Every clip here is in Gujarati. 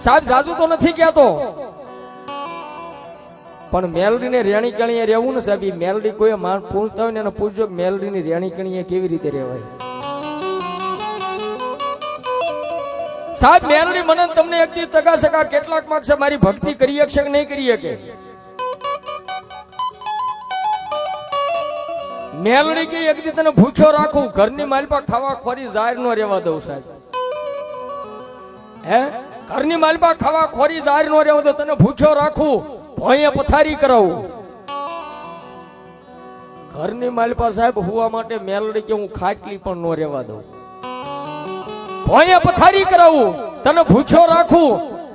સાહેબ જાજુ તો નથી કહેતો, પણ મેલડી ને રેણી કણીએ રહેવું ને સાહેબ, એ મેલડી કોઈ પૂછતા હોય ને એને પૂછજો કે મેલડી ની રેણી કણીએ કેવી રીતે રહેવાય. સાહેબ મેલડી મને તમને એક દી તગા સકા કેટલાક માર્ક છે મારી ભક્તિ કરી શકશે કે નહીં કરી શકે. મેલડી કે એક દી તને ભૂખ્યો રાખું, ઘરની માલપા ખાવા ખોરી જાહેર નો રહેવા દઉં સાહેબ. હે ઘરની માલપા ખાવા ખોરી જાહેર નો રહેવા દઉં, તને ભૂખ્યો રાખું, ભોંયે પથારી કરાવું. ઘરની માલપા સાહેબ હુવા માટે મેલડી કે હું ખાટલી પણ નો રહેવા દઉં, ભોંયે પથારી કરાવું, તને ભૂખ્યો રાખું,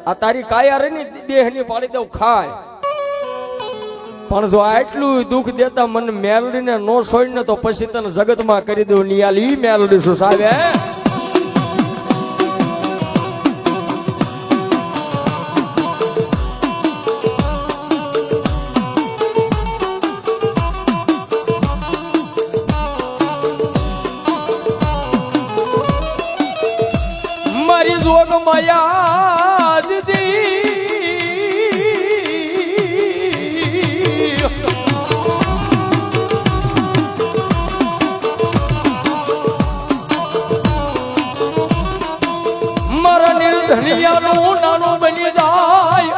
આ તારી કાયા રે ની દેહની પાડી દઉં ખાય. પણ જો આટલું દુઃખ દેતા મને મેલડીને નો છોડીને તો પછી તને જગતમાં કરી દઉં નિયાલ. ઈ મેલડી શું સાહેબ? મારી જોગ માયા દીદી મારા નિર્ધનિયાનું નાનું બની જાય.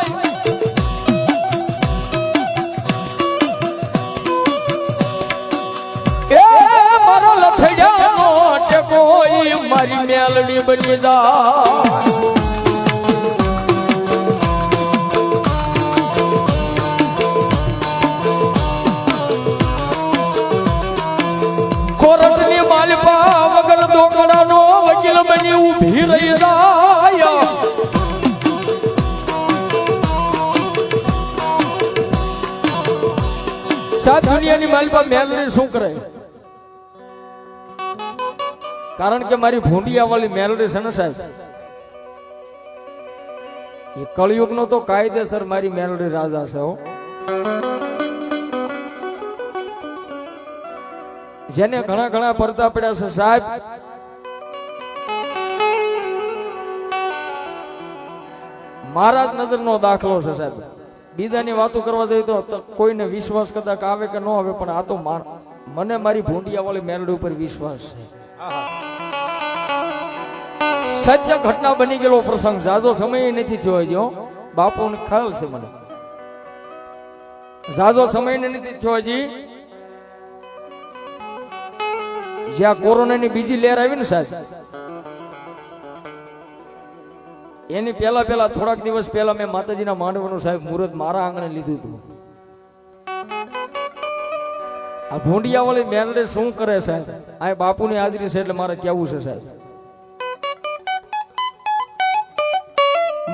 એ મારો લથડિયાનો ટેકો મારી મેલડી બની જાય. કોરટની માલપા વગર દોકડાનો વકીલ બની ઊભી રહી જાય. સાત દુનિયાની માલપા મેલડી શું કરે? કારણ કે મારી ભૂંડિયા વાળી મેલડી છે ને સાહેબ, એ કળયુગ નો તો કાયદેસર મારી મેલડી રાજા છે હો. જેને ઘણા ઘણા પડતા પડ્યા છે સાહેબ. મારા જ નજરનો દાખલો છે સાહેબ. બીજાની વાતો કરવા જઈએ તો કોઈને વિશ્વાસ કદાચ આવે કે ન આવે, પણ આ તો મને મારી ભૂંડિયા વાળી મેલડી ઉપર વિશ્વાસ છે. સત્ય ઘટના બની ગયેલો પ્રસંગ, જાજો સમય નથી થયો હજી. બાપુ ને ખ્યાલ છે મને, જાજો સમય નથી થયો હજી. જ્યાં કોરોનાની બીજી લહેર આવી ને સાહેબ, એની પેલા થોડાક દિવસ પહેલા મેં માતાજીના માંડવાનું સાહેબ મુહૂર્ત મારા આંગણે લીધું હતું. આ ભૂંડિયા વાળી મેલડી શું કરે સાહેબ? આ બાપુની હાજરી છે એટલે મારે કેવું છે સાહેબ.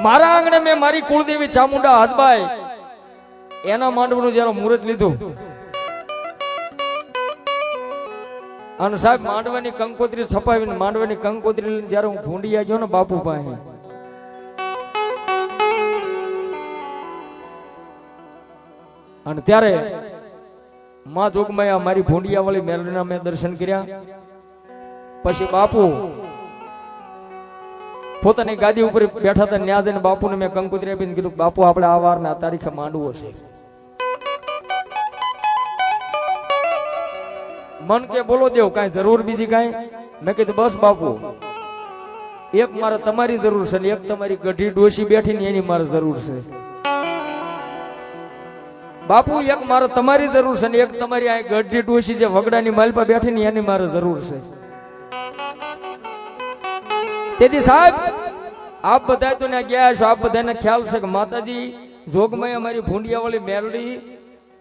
મારા આંગણે મેં મારી કુળદેવી ચામુંડા હાથબાઈ એના માંડવાનું જયારે મુહૂર્ત લીધું, અને સાહેબ માંડવાની કંકોત્રી છપાવીને માંડવાની કંકોત્રી લઈને જયારે હું ભૂંડિયા ગયો ને બાપુ પાસે, અને ત્યારે માં જોગમાયા મારી ભૂંડિયા વાળી મેલડીના મેં દર્શન કર્યા. પછી બાપુ પોતાની ગાદી ઉપર બેઠા હતા, ન્યા જઈને બાપુને મેં કંકોત્રી આપીને કીધું બાપુ આપણે આ વાર ને આ તારીખે માંડવો છે. મન કે બોલો દેવ કાંઈ જરૂર બીજી કાંઈ? મેં કીધું બસ બાપુ એક મારે તમારી જરૂર છે ને એક તમારી ગઢી ડોશી બેઠી ને એની મારે જરૂર છે. બાપુ એક મારે તમારી જરૂર છે ને એક તમારી આ ગઢી ડોશી જે વગડાની માલપા બેઠી ને એની મારે જરૂર છે. તેથી સાહેબ આપ બધા તો ત્યાં ગયા છો, આપ બધાને ખ્યાલ છે કે માતાજી જોગમાયા અમારી ભૂંડિયા વાળી મેલડી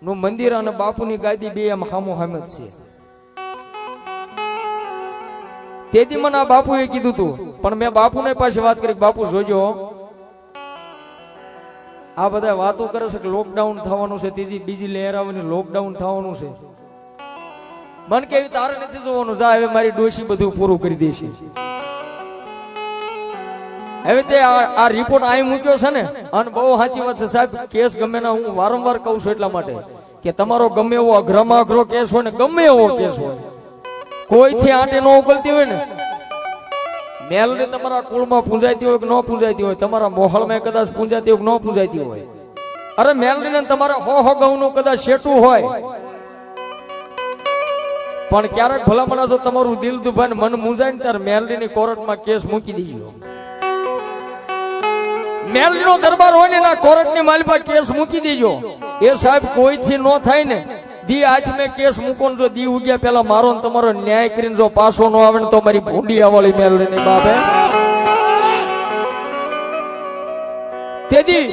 નું મંદિર અને બાપુની ગાદી બે એમ હામો હામે જ છે. તેથી મને આ બાપુએ કીધું હતું, પણ મેં બાપુને પાસે વાત કરી, બાપુ જોજો આ બધા વાતો કરે છે કે લોકડાઉન થવાનું છે, બીજી લહેર આવવાની, લોકડાઉન થવાનું છે. મન કે તારે નથી જોવાનું, જા હવે મારી ડોશી બધું પૂરું કરી દેશે. હવે તે આ રિપોર્ટ અહીં મૂક્યો છે ને, અને બહુ સાચી વાત છે સાહેબ. કેસ ગમે ના, હું વારંવાર કહું છું એટલા માટે કે તમારો ગમે એવો અઘરામાં અઘરો કેસ હોય ને, ગમે એવો કેસ હોય, કોઈથી આંટે ન ઉકલતી હોય ને, મેલડી તમારા કુળમાં પૂંજાતી હોય કે ન પૂંજાતી હોય, તમારા મોહલમાં કદાચ પૂંજાતી હોય કે ન પૂંજાતી હોય, અરે મેલડીને તમારા હો ગૌનું કદાચ શેઠું હોય, પણ ક્યારેક ભલામણા જો તમારું દિલ દુભાઈને મન મૂંઝાય ને ત્યારે મેલડીની કોર્ટમાં કેસ મૂકી દીજો. મેલડીનો દરબાર હોય ને એના કોર્ટની માલિપા કેસ મૂકી દેજો. એ સાહેબ કોઈથી ન થાય ને દી આજ મેં કેસ મૂકો જો દી ઉગ્યા પેલા મારો ને તમારો ન્યાય કરીને જો પાછો ન આવે ને તો મારી ભૂંડિયા વાળી મેલડીની બાપે તેદી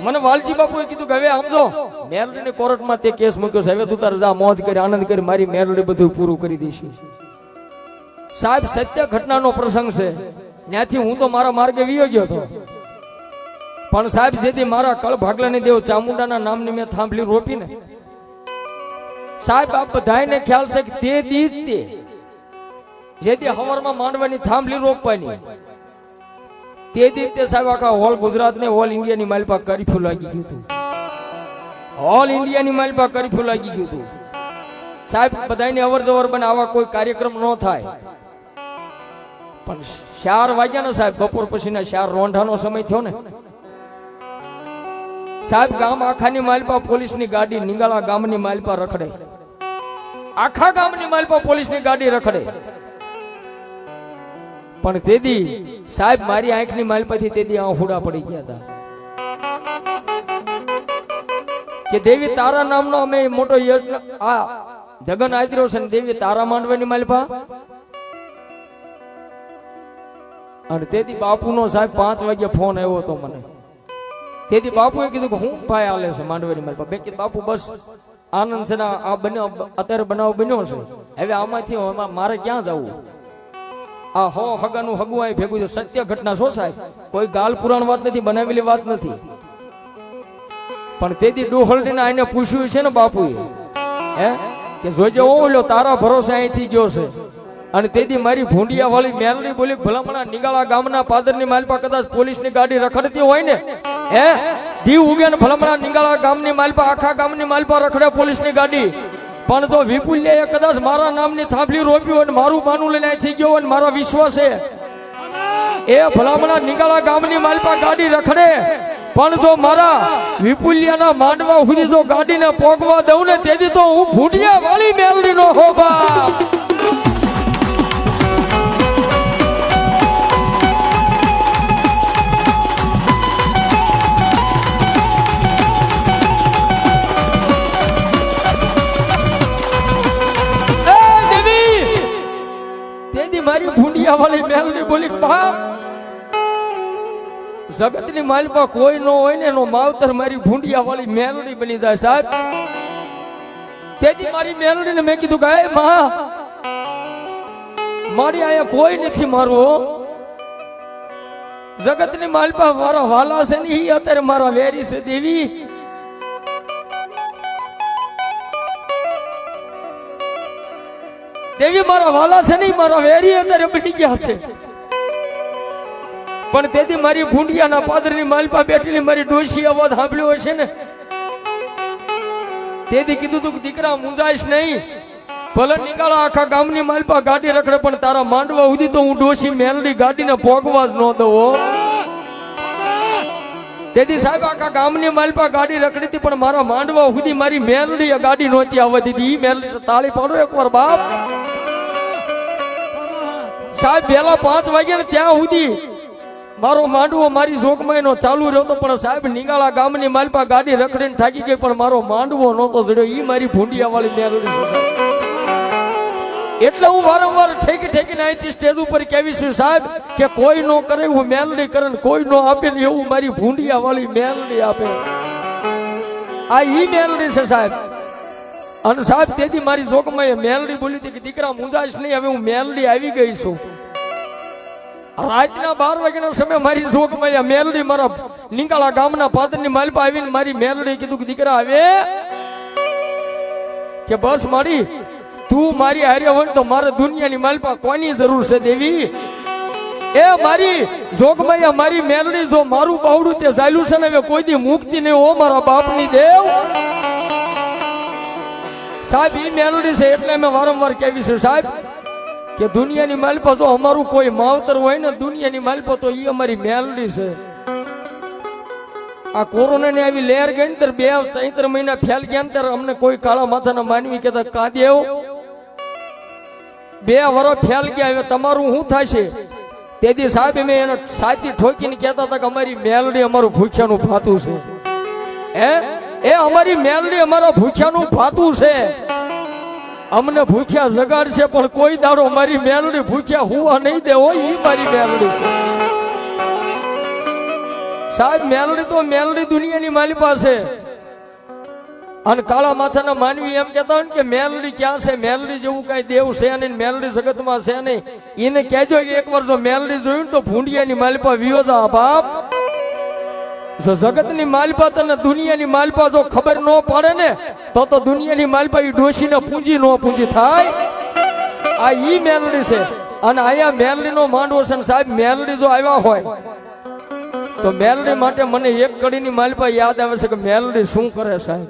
મને વાલજી બાપુએ કીધું કે હવે આમ જો મેલડીની કોર્ટમાં તે કેસ મૂક્યો છે, હવે તું તારે જા મોજ કરી આનંદ કરી, મારી મેલડી બધું પૂરું કરી દઈશું. સાહેબ સત્ય ઘટનાનો પ્રસંગ છે. ત્યાંથી હું તો મારા માર્ગે વિયો ગયો હતો, પણ સાહેબ જેથી મારા કળ ભાગલાની દેવ ચામુંડાના નામની મેં થાંભલી રોપી ને સાહેબ આપ બધાને ખ્યાલ છે કે તે દી તે જેથી હવારમાં માંડવાની થાંભલી રોપવાની તે દી તે સાહેબ આખા હોલ ગુજરાત ને ઓલ ઇન્ડિયાની માલપા કરફ્યુ લાગી ગયું હતું. ઓલ ઇન્ડિયાની માલપા કરફ્યુ લાગી ગયું હતું. સાહેબ બધાને અવર જવર બને આવા કોઈ કાર્યક્રમ ન થાય, પણ 4 વાગ્યા ને સાહેબ બપોર પછીના 4 રોંઢાનો સમય થયો ને સાહેબ ગામ આખાની માલપા પોલીસની ગાડી નિંગાળા ગામની માલપા રખડે, આખા ગામની માલપા પોલીસની ગાડી રખડે. પણ તેદી સાહેબ મારી આંખની માલપાથી તેદી આંખુડા પડી ગયા હતા કે દેવી તારા નામનો અમે મોટો આ જગન આદર્યો છે ને દેવી તારા માંડવાની માલપા. અને તેથી બાપુનો સાહેબ 5 વાગે ફોન આવ્યો હતો મને. તેથી બાપુએ કીધું કે હું ભાઈ આલે છે માંડવાની માલપા. બે કીધું બાપુ બસ આનંદ છે ને આ બન્યો અત્યારે બનાવ બન્યો છે, હવે આમાંથી મારે ક્યાં જવું? આ હો હગાનું હગું આ ભેગું છે. સત્ય ઘટના છો સાહેબ, કોઈ ગાલ પુરાણ વાત નથી, બનાવેલી વાત નથી. પણ તેથી ડોહલડીને આને પૂછ્યું છે ને બાપુએ હે કે જોજે ઓલો તારા ભરોસે અહીંથી ગયો છે. અને તેથી મારી ભૂંડિયા વાળી મેલડી બોલી ભલામણા નિગાળા ગામના પાદરની માલપા કદાચ પોલીસની ગાડી રખડતી હોય ને હે દી ઉગે ને ભલામણા નિગાળા ગામની માલપા આખા ગામની માલપા રખડે પોલીસની ગાડી, પણ જો વિપુલ્યએ કદાચ મારા નામની થાંભલી રોપી હોય ને મારું બાનું લઈને અહીંથી ગયો હોય ને મારા વિશ્વાસ છે એ ભલામણા નિગાળા ગામની માલપા ગાડી રખડે, પણ જો મારા વિપુલ્યાના માંડવા સુધી જો ગાડીને પોગવા દઉં ને તેથી તો હું ભૂંડિયા વાળી મેલડી નો હો બાપ. મારી ભૂંડિયા વાળી મેલડી બોલી બાપ જગતની માલપા કોઈ નો હોય ને એનો માવતર મારી ભૂંડિયા વાળી મેલડી બની જાય સાહેબ. તેથી મારી મેલડીને મેં કીધું કે એ માં મારી આયા કોઈ નથી મારું, જગતની માલપા મારા વાલા છે ને ઈ અત્યારે મારા વેરી છે દેવી. દેવી મારા વાલા છે નહીં, મારા વેરી અત્યારે બની ગયા છે. પણ તેથી મારી ભૂંડિયાના પાદરની માલપા બેઠેલી મારી ડોશી અવાજ સાંભળ્યો હશે ને તેથી કીધું તું દીકરા મુંજાઈશ નહીં, ભલે નિકાળા આખા ગામની માલપા ગાડી રખડે પણ તારા માંડવા સુધી તો હું ડોશી મેલડી ગાડીને ભોગવા જ ન દઉં. તેથી સાહેબ આખા ગામની માલપા ગાડી રખડી હતી પણ મારા માંડવા સુધી મારી મેલડી ગાડી નહોતી આવવા દીધી. ઈ મેલડી તાળી પાડો એકવાર બાપ. સાહેબ પહેલા 5 વાગ્યા ને ત્યાં સુધી મારો માંડવો મારી જોગમાઈનો ચાલુ રહ્યો હતો, પણ સાહેબ નિગાળા ગામની માલપા ગાડી રખડીને થાકી ગઈ પણ મારો માંડવો નહોતો જડ્યો. ઈ મારી ભૂંડિયા વાળી મેલડી છે. એટલે હું વારંવાર ઠેકી ઠેકીને અહીંથી સ્ટેજ ઉપર કહેવીશું સાહેબ કે કોઈ નો કરે એવું મેલડી કરે ને કોઈ નો આપે ને એવું મારી ભૂંડિયા વાળી મેલડી આપે. આ ઈ મેલડી છે સાહેબ. અને સાહેબ તેથી મારી જોગમાએ મેલડી બોલી હતી કે દીકરા મુંજાઈશ નહીં, હવે હું મેલડી આવી ગઈ છું. રાતના 12 વાગ્યાના સમય મારી જોગમાએ મેલડી મારા નિકાળા ગામના પાદરની માલપા આવીને મારી મેલડી કીધું કે દીકરા હવે કે બસ મારી તું મારી હારે હોય તો મારે દુનિયાની માલપા કોની જરૂર છે દેવી. એ મારી જોગમાયા મારી મેલડી જો મારું બાવડું તે ઝાલ્યું છે ને હવે કોઈ દી મુક્તિ નહીં હો મારા બાપની દેવ. સાહેબ ઈ મેલડી છે એટલે અમે વારંવાર કહેવી છે સાહેબ કે દુનિયાની માલપા જો અમારું કોઈ માવતર હોય ને દુનિયાની માલપા તો ઈ અમારી મેલડી છે. આ કોરોના ની આવી લહેર ગઈ ને 2-4 મહિના ફેલ ગયા ને ત્યારે અમને કોઈ કાળા માથાના માનવી કહેતા કાદેવ 2 વર્ષ ફેલ ગયા, હવે તમારું શું થશે? તેથી સાહેબ મેં એને સાચી ઠોકીને કહેતા હતા કે અમારી મેલડી અમારું ભૂખ્યાનું ભાતું છે. એ અમારી મેલડી અમારા ભૂખ્યાનું ભાતું છે. અમને ભૂખ્યા જગાડશે પણ કોઈ દાડો મારી મેલડી ભૂખ્યા હુવા નહીં દે. હોય ઈ મારી મેલડી છે સાહેબ. મેલડી તો મેલડી દુનિયાની માલી પાસે. અને કાળા માથાના માનવી એમ કહેતા હોય કે મેલડી ક્યાં છે? મેલડી જેવું કઈ દેવ છે નહીં, મેલડી જગતમાં છે નહીં. એને કહેજો કે એકવાર જો મેલડી જોયું તો ભૂંડિયાની માલપા વિયોજા બાપ. જગતની માલપા તને દુનિયાની માલપા જો ખબર ન પડે ને તો દુનિયાની માલપા ઈ ડોશીને પૂંજી ન પૂંજી થાય. આ ઈ મેલડી છે. અને અહીંયા મેલડી નો માંડવો છે સાહેબ. મેલડી જો આવ્યા હોય તો મેલડી માટે મને એક કડીની માલપા યાદ આવે છે કે મેલડી શું કરે સાહેબ.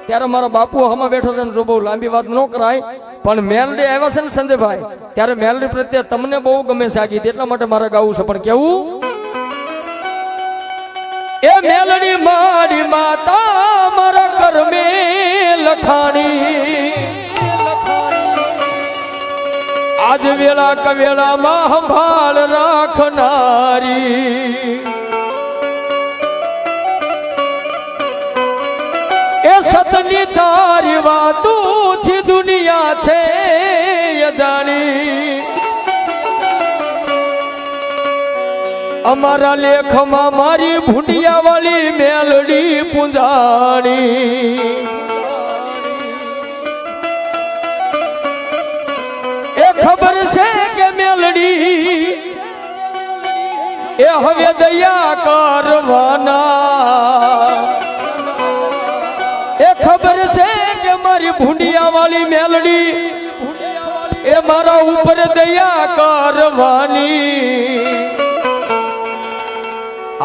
ત્યારે મારા બાપુ હમણાં બેઠો છે ને જો બહુ લાંબી વાત ન કરાય પણ મેલડી આવ્યા છે ને સંજયભાઈ ત્યારે મેલડી પ્રત્યે તમને બહુ ગમે છે આ ગીત એટલા માટે મારે ગાવું છે. પણ કેવું એ મેલડી મારી માતા મારા કર્મે લખાણી, આજ વેળા કવેળામાં સંભાળ રાખનારી. એ સતની તારી વાતોથી દુનિયા છે જાણી. અમારા લેખમાં મારી ભૂંડિયા વાળી મેલડી પૂંજાણી. એ ખબર છે કે મેલડી એ હવે દયા કરવાના. એ ખબર છે કે મારી ભૂંડિયા વાળી મેલડી એ મારા ઉપર દયા કરવાની.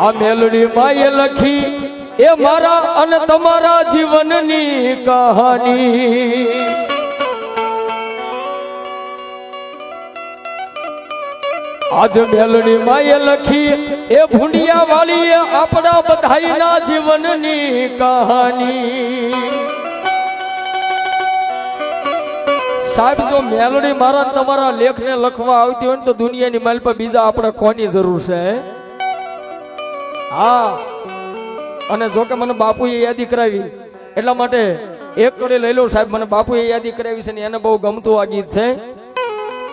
આ મેલડી માએ લખી એ મારા અને તમારા જીવનની કહાની. આજ મેલડી માએ લખી એ ભૂંડિયા વાળી આપણા બધાઈના જીવનની કહાની. સાહેબ જો મેલડી મારા તમારા લેખને લખવા આવતી હોય ને તો દુનિયાની માલ પર બીજા આપણે કોની જરૂર છે? હા. અને જો કે મને બાપુએ યાદી કરાવી એટલા માટે એક કડી લઈ લો સાહેબ. મને બાપુએ યાદી કરાવી છે ને એને બહુ ગમતું આ ગીત છે.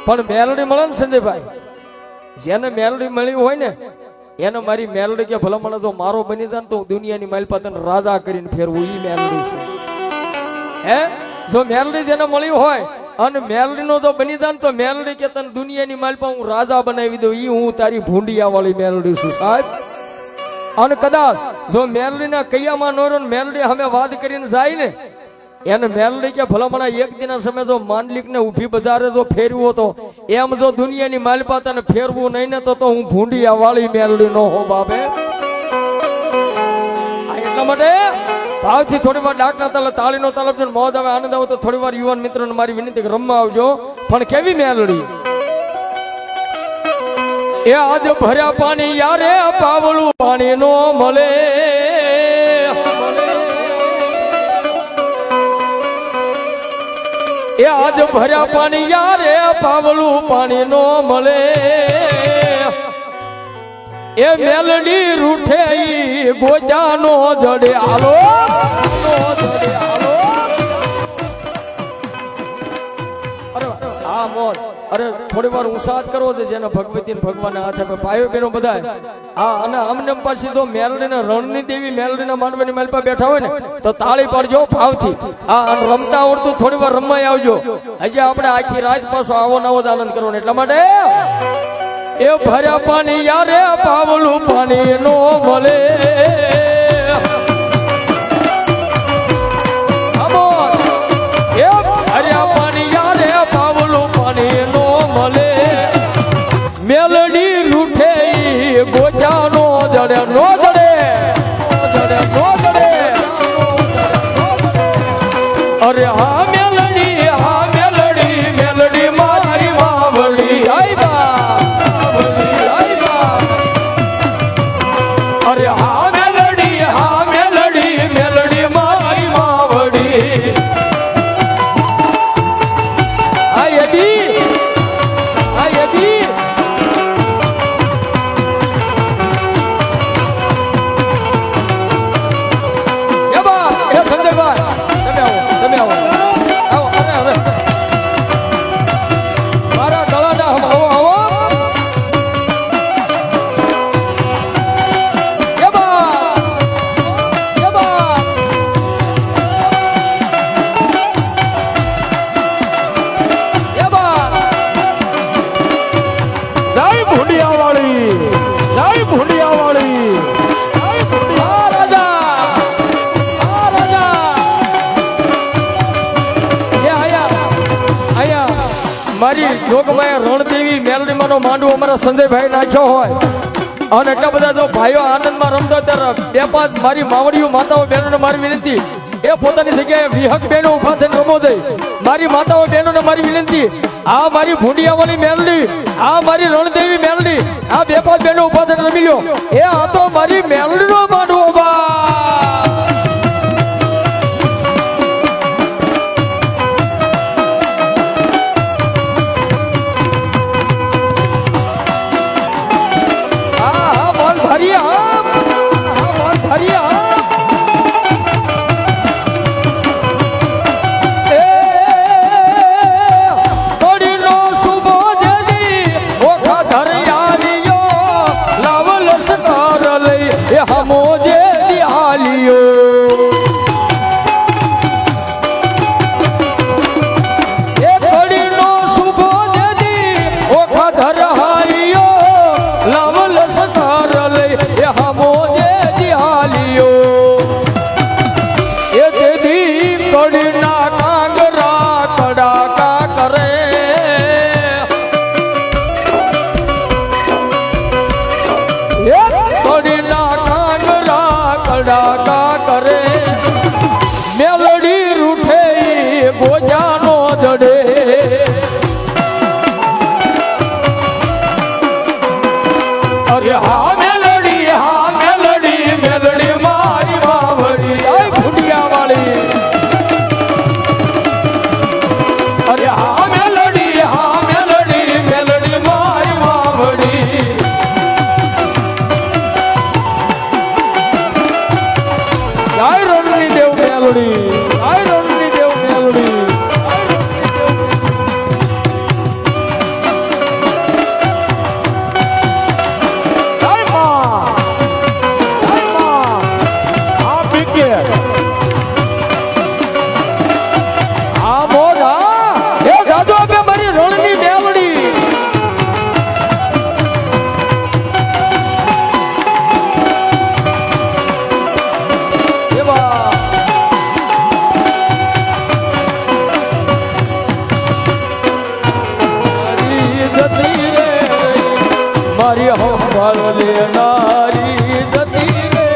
પણ મેલડી મળે ને સંજયભાઈ, જેને મેલડી મળી હોય ને એને મારી મેલડી કે ભલા મને જો મારો બની જાય ને તો દુનિયાની માલ પર તને રાજા કરીને ફેરવું ઈ મેલડી છે. જો મેલડી જેને મળી હોય અને મેલડી નો જો બની જાય ને તો મેલડી કે તને દુનિયાની માલ પર હું રાજા બનાવી દઉં. ઈ હું તારી ભૂંડિયા વાળી મેલડી છું સાહેબ. અને કદાચ જો મેલડી ના કૈયામાં નો રહ્યો મેલડી અમે વાત કરીને જાય ને એને મેલડી કે ભલામણા એક દિના સમય જો માંડલિક ને ઉભી બજારે જો ફેરવો તો એમ જો દુનિયાની માલપા તને ફેરવું નહીં ને તો હું ભૂંડિયા વાળી મેલડી નો હો બાપે. એટલા માટે ભાવથી થોડી વાર ડાકના તાલે તાળીનો તાલબ જો મોજ આવે આનંદ આવે તો થોડી વાર યુવાન મિત્રોને મારી વિનંતી રમવા આવજો. પણ કેવી મેલડી એ આજ ભર્યા પાણી યારે પાવલું પાણી નો મળે. એ આજ ભર્યા પાણી યારે પાવલું પાણી નો મળે. એ મેલડી રૂઠે ગોજા નો જડે આલો. હા મોજ. અરે થોડી વાર ઉત્સાહ કરવો છે જેને ભગવતી ભગવાન હાથે ભાઈઓ બહેનો બધા. હા અને અમને પાછી જો મેલડી ને રણની દેવી મેલડી ના માનવાની મેલ પર બેઠા હોય ને તો તાળી પડજો ભાવથી. હા અને રમતા આવડતું થોડી વાર રમવાય આવજો. હજી આપણે આખી રાત પાછો આવો નવો જ આનંદ કરવાનો. એટલા માટે એ ભર્યા પાણી યારે પાવલું પાણી નો મળે. મેલડી રૂઠે ગોચા નો જડે નો જડે નો જડે. અરે હા મેલડી મેલડી અરે હા મેલડી મેલડી મારી માવડી આય બી એ બા એ સંજયભાઈ તમે આવો હવે મારા ગળાના આવો મારી જોગભાઈ રણદેવી મેલડીમાંનો માંડવો અમારા સંજયભાઈ નાખ્યો હોય અને એટલા બધા જો ભાઈઓ આનંદમાં રમતો ત્યારે બે પાંચ મારી માવડીઓ માતાઓ બહેનોને મારી વિનંતી એ પોતાની જગ્યાએ વિહક બહેનો ઉભા થઈને રમો દે મારી માતાઓ બહેનોને મારી વિનંતી આ મારી ભૂંડિયાવાળી મેલડી આ મારી રણદેવી મેલડી આ બે પાંચ બહેનો ઉભા થઈને રમી લ્યો એ આ તો મારી મેલડીનો માંડવો બા કરે મેલડી રૂઠે ગોજાનો જડે અરે હા મેલડી મેલડી મારી માવડી આય ભૂંડિયા વાળી અરે હા મેલડી મેલડી મારી માવડી આય રણની દેવ મેલડી મારી હંભાળ લેનારી જતી રે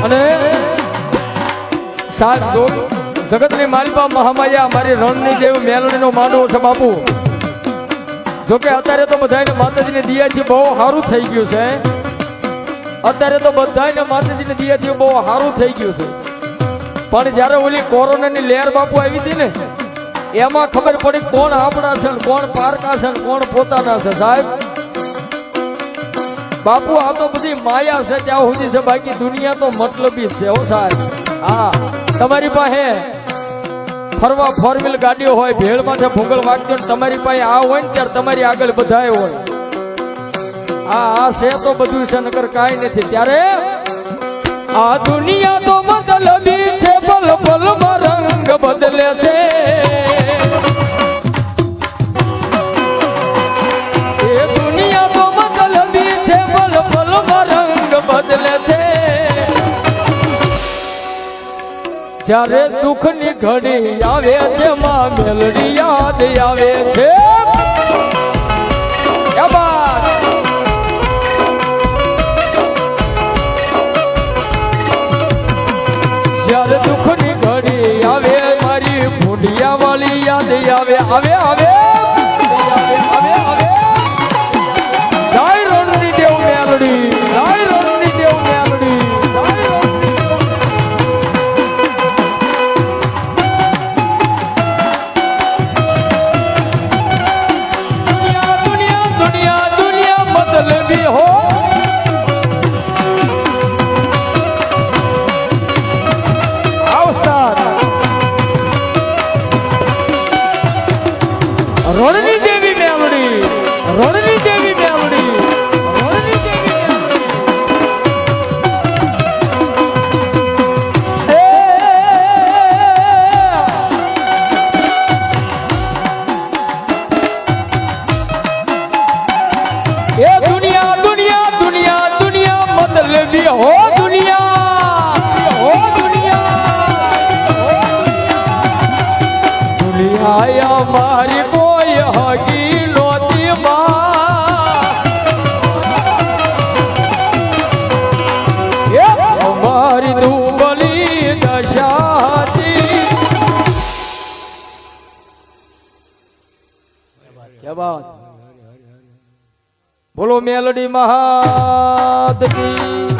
અને સાત જગતની માલિકા મહામાયા મારી રણની દેવ મેલડીનો માંડવો છે બાપુ જોકે અત્યારે તો બધાને માતાજીને દિયા છે બહુ સારું થઈ ગયું છે અત્યારે તો બધાને માતાજીને દિયાથી બહુ સારું થઈ ગયું છે પણ જ્યારે ઓલી કોરોનાની લહેર બાપુ આવી હતી ને એમાં ખબર પડી કોણ આપણા છે કોણ પારકા છે કોણ પોતાના છે સાહેબ બાપુ આ તો બધી માયા છે ત્યાં સુધી છે બાકી દુનિયા તો મતલબી છે હો સાહેબ હા તમારી પાસે ફરવા 4 ગાડીઓ હોય ભેળમાં છે ભૂગલ વાગજો તમારી પાસે આ હોય ને ત્યારે તમારી આગળ બધાય હોય આ છે તો બધું છે નકર કાંઈ નથી ત્યારે આ દુનિયા તો મતલબી છે પલ પલમાં રંગ બદલે છે એ દુનિયા તો મતલબી છે પલ પલમાં રંગ બદલે છે જ્યારે દુઃખની ઘડી આવે છે માં મેલડી યાદ આવે છે જ્યારે દુઃખની ઘડી આવે આવે આવે જય રણની દેવ મેલડી જય રણની દેવ મેલડી દુનિયા દુનિયા દુનિયા દુનિયા બદલવી હો રણની દેવી મેલડી રણની દેવી મેલડી રણની દેવી એ દુનિયા દુનિયા દુનિયા દુનિયા મતલબી હો દુનિયા દુનિયા મારી કોઈ હગી નોતી મારી દુબળી દશાતી ક્યા બાત બોલો મેલડી મહાદેવ